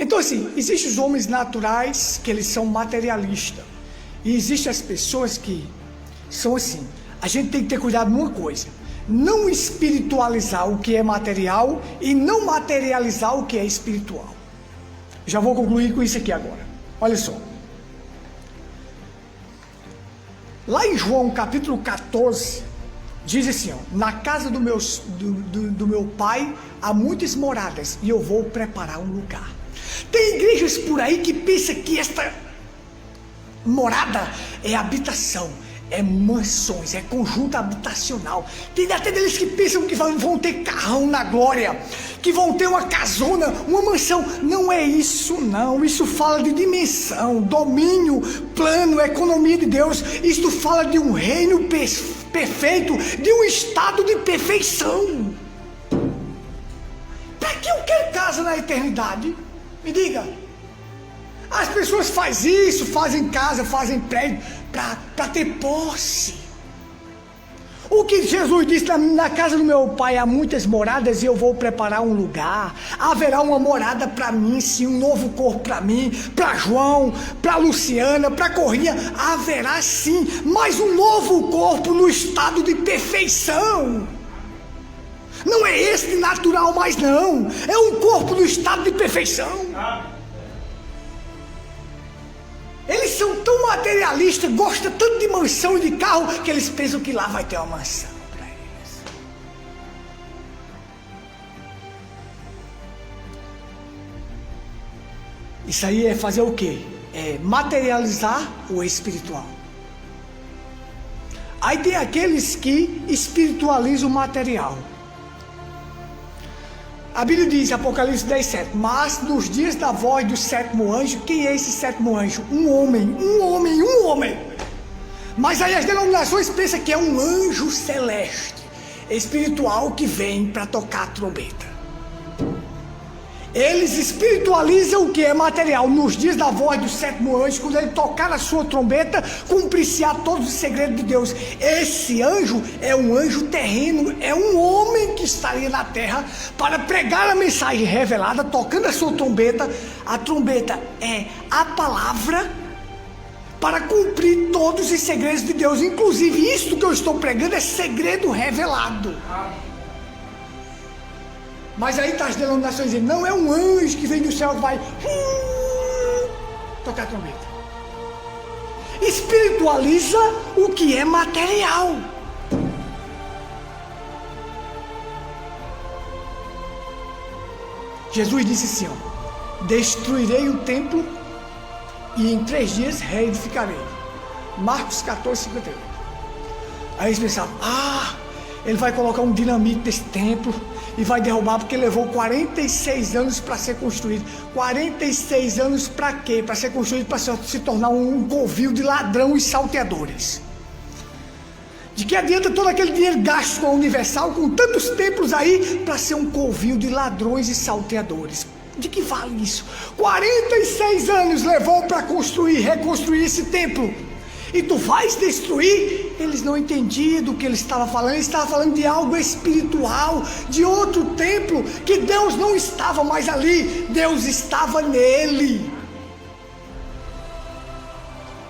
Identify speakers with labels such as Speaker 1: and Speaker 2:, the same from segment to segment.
Speaker 1: Então assim, existem os homens naturais que eles são materialistas. E existem as pessoas que são assim. A gente tem que ter cuidado numa coisa: não espiritualizar o que é material e não materializar o que é espiritual. Já vou concluir com isso aqui agora. Olha só. Lá em João capítulo 14, diz assim, ó: na casa do meu pai há muitas moradas e eu vou preparar um lugar. Tem igrejas por aí que pensam que esta morada é habitação, é mansões, é conjunto habitacional. Tem até deles que pensam que vão ter carrão na glória, que vão ter uma casona, uma mansão. Não é isso não, isso fala de dimensão, domínio, plano, economia de Deus. Isso fala de um reino perfeito, de um estado de perfeição. Para que eu quero casa na eternidade? Me diga. As pessoas fazem isso, fazem casa, fazem prédio para ter posse. O que Jesus disse: na casa do meu pai há muitas moradas e eu vou preparar um lugar. Haverá uma morada para mim, sim, um novo corpo para mim, para João, para Luciana, para Corrinha. Haverá sim, mas um novo corpo no estado de perfeição. Não é este natural mais não, é um corpo no estado de perfeição. Eles são tão materialistas, gostam tanto de mansão e de carro, que eles pensam que lá vai ter uma mansão para eles. Isso aí é fazer o quê? É materializar o espiritual. Aí tem aqueles que espiritualizam o material. A Bíblia diz, Apocalipse 10:7, mas nos dias da voz do sétimo anjo, quem é esse sétimo anjo? Um homem. Mas aí as denominações pensam que é um anjo celeste, espiritual, que vem para tocar a trombeta. Eles espiritualizam o que é material. Nos dias da voz do sétimo anjo, quando ele tocar a sua trombeta, cumprir-se-á todos os segredos de Deus. Esse anjo é um anjo terreno, é um homem que estaria na terra para pregar a mensagem revelada, tocando a sua trombeta. A trombeta é a palavra para cumprir todos os segredos de Deus. Inclusive, isso que eu estou pregando é segredo revelado. Mas aí está as denominações dizendo: não é um anjo que vem do céu que vai tocar a trombeta. Espiritualiza o que é material. Jesus disse assim, ó: destruirei o templo e em 3 dias reedificarei. Marcos 14:58. Aí eles pensavam: ele vai colocar um dinamite nesse templo e vai derrubar, porque levou 46 anos para ser construído. 46 anos para quê? Para ser construído, para se tornar um covil de ladrão e salteadores. De que adianta todo aquele dinheiro gasto com a Universal, com tantos templos aí, para ser um covil de ladrões e salteadores? De que vale isso? 46 anos levou para reconstruir esse templo. E tu vais destruir? Eles não entendiam do que ele estava falando. Ele estava falando de algo espiritual, de outro templo, que Deus não estava mais ali, Deus estava nele.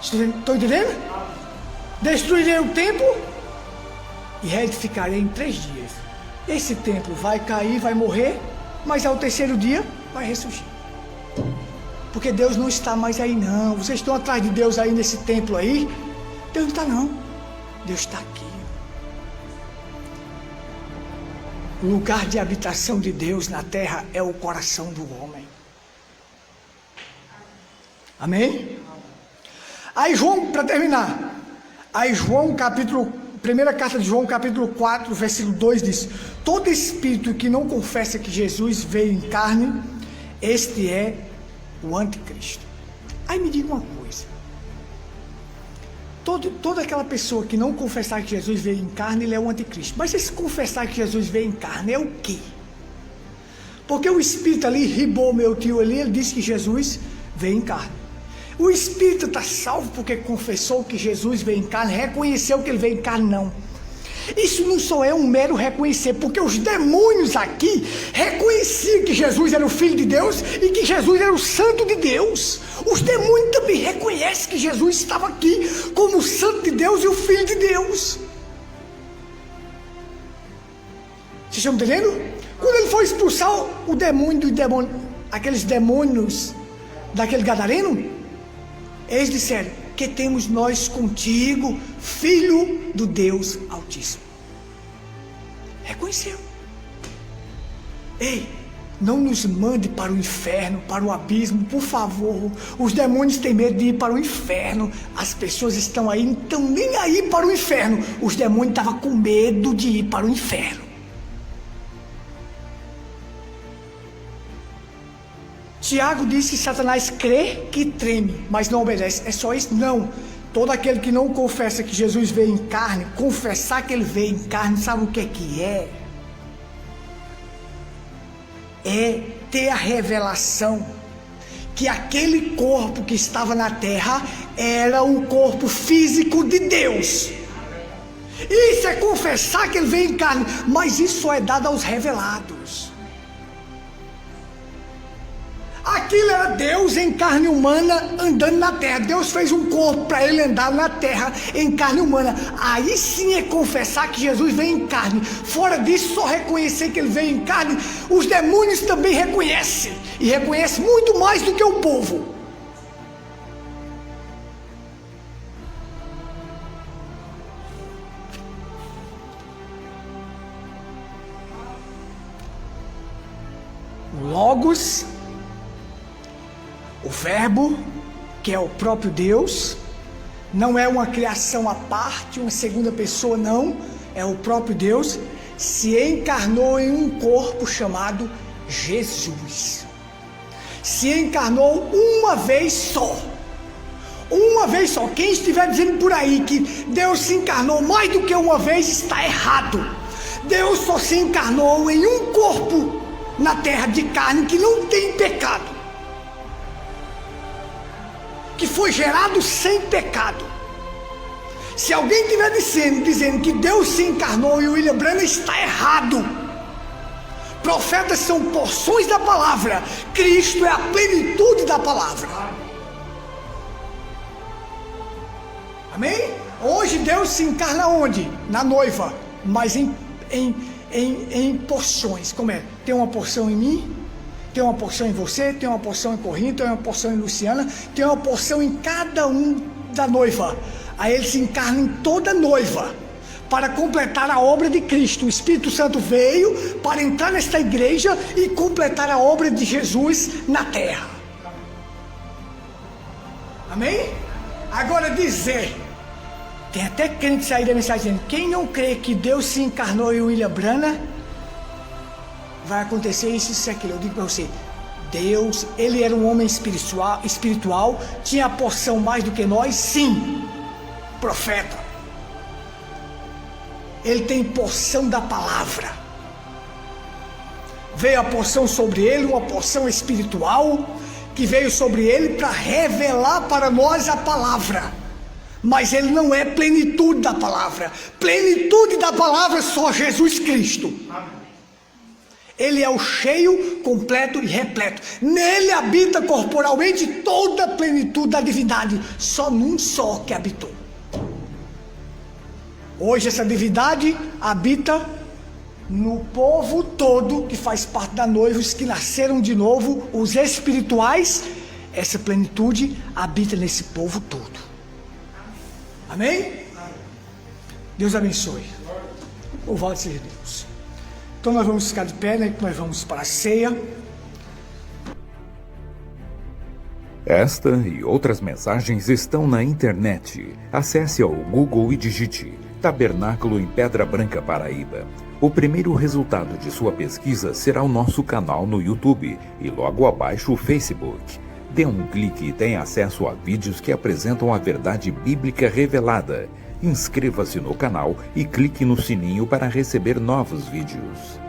Speaker 1: Estão entendendo? Destruirei o templo e reedificarei em 3 dias. Esse templo vai cair, vai morrer, mas ao 3º dia vai ressurgir. Porque Deus não está mais aí não. Vocês estão atrás de Deus aí nesse templo aí? Deus não está não. Deus está aqui. O lugar de habitação de Deus na terra é o coração do homem. Amém? Aí João, para terminar, aí João capítulo, primeira carta de João capítulo 4, versículo 2 diz: todo espírito que não confessa que Jesus veio em carne, este é o anticristo. Aí me diga uma coisa: toda aquela pessoa que não confessar que Jesus veio em carne, ele é o anticristo. Mas se confessar que Jesus veio em carne, é o quê? Porque o espírito ali, ribou meu tio ali, ele disse que Jesus veio em carne. O espírito está salvo porque confessou que Jesus veio em carne, reconheceu que ele veio em carne? Não. Isso não só é um mero reconhecer, porque os demônios aqui reconheciam que Jesus era o Filho de Deus e que Jesus era o Santo de Deus. Os demônios também reconhecem que Jesus estava aqui como o Santo de Deus e o Filho de Deus. Vocês estão entendendo? Quando ele foi expulsar o demônio, aqueles demônios daquele gadareno, eles disseram: que temos nós contigo, Filho do Deus Altíssimo. Reconheceu. Ei, não nos mande para o inferno, para o abismo, por favor. Os demônios têm medo de ir para o inferno. As pessoas estão aí, não estão nem aí para o inferno. Os demônios estavam com medo de ir para o inferno. Tiago diz que Satanás crê que treme, mas não obedece. É só isso? Não. Todo aquele que não confessa que Jesus veio em carne, confessar que ele veio em carne, sabe o que é? É ter a revelação que aquele corpo que estava na terra era um corpo físico de Deus. Isso é confessar que ele veio em carne, mas isso só é dado aos revelados. Aquilo era Deus em carne humana andando na terra. Deus fez um corpo para ele andar na terra em carne humana. Aí sim é confessar que Jesus veio em carne. Fora disso, só reconhecer que ele veio em carne. Os demônios também reconhecem. E reconhecem muito mais do que o povo. Logos, o verbo, que é o próprio Deus, não é uma criação à parte, uma segunda pessoa, não, é o próprio Deus, se encarnou em um corpo chamado Jesus. Se encarnou uma vez só. Uma vez só. Quem estiver dizendo por aí que Deus se encarnou mais do que uma vez, está errado. Deus só se encarnou em um corpo na terra de carne que não tem pecado, que foi gerado sem pecado. Se alguém estiver dizendo que Deus se encarnou e o William Branham, está errado. Profetas são porções da palavra, Cristo é a plenitude da palavra. Amém? Hoje Deus se encarna onde? Na noiva, mas em porções. Como é? Tem uma porção em mim, tem uma porção em você, tem uma porção em Corrino, tem uma porção em Luciana, tem uma porção em cada um da noiva. Aí ele se encarna em toda noiva para completar a obra de Cristo. O Espírito Santo veio para entrar nesta igreja e completar a obra de Jesus na terra. Amém? Agora dizer, tem até crente aí da mensagem dizendo: quem não crê que Deus se encarnou em William Branham, vai acontecer isso e aquilo. Eu digo para você, Deus, ele era um homem espiritual, tinha a porção mais do que nós, sim, profeta. Ele tem porção da palavra. Veio a porção sobre ele, uma porção espiritual, que veio sobre ele para revelar para nós a palavra. Mas ele não é plenitude da palavra. Plenitude da palavra é só Jesus Cristo. Amém. Ele é o cheio, completo e repleto. Nele habita corporalmente toda a plenitude da divindade. Só num só que habitou. Hoje essa divindade habita no povo todo que faz parte da noiva, os que nasceram de novo, os espirituais. Essa plenitude habita nesse povo todo. Amém? Deus abençoe. Louvado seja Deus. Então nós vamos ficar de pé, né? Nós vamos para a ceia.
Speaker 2: Esta e outras mensagens estão na internet. Acesse ao Google e digite Tabernáculo em Pedra Branca, Paraíba. O primeiro resultado de sua pesquisa será o nosso canal no YouTube e logo abaixo o Facebook. Dê um clique e tenha acesso a vídeos que apresentam a verdade bíblica revelada. Inscreva-se no canal e clique no sininho para receber novos vídeos.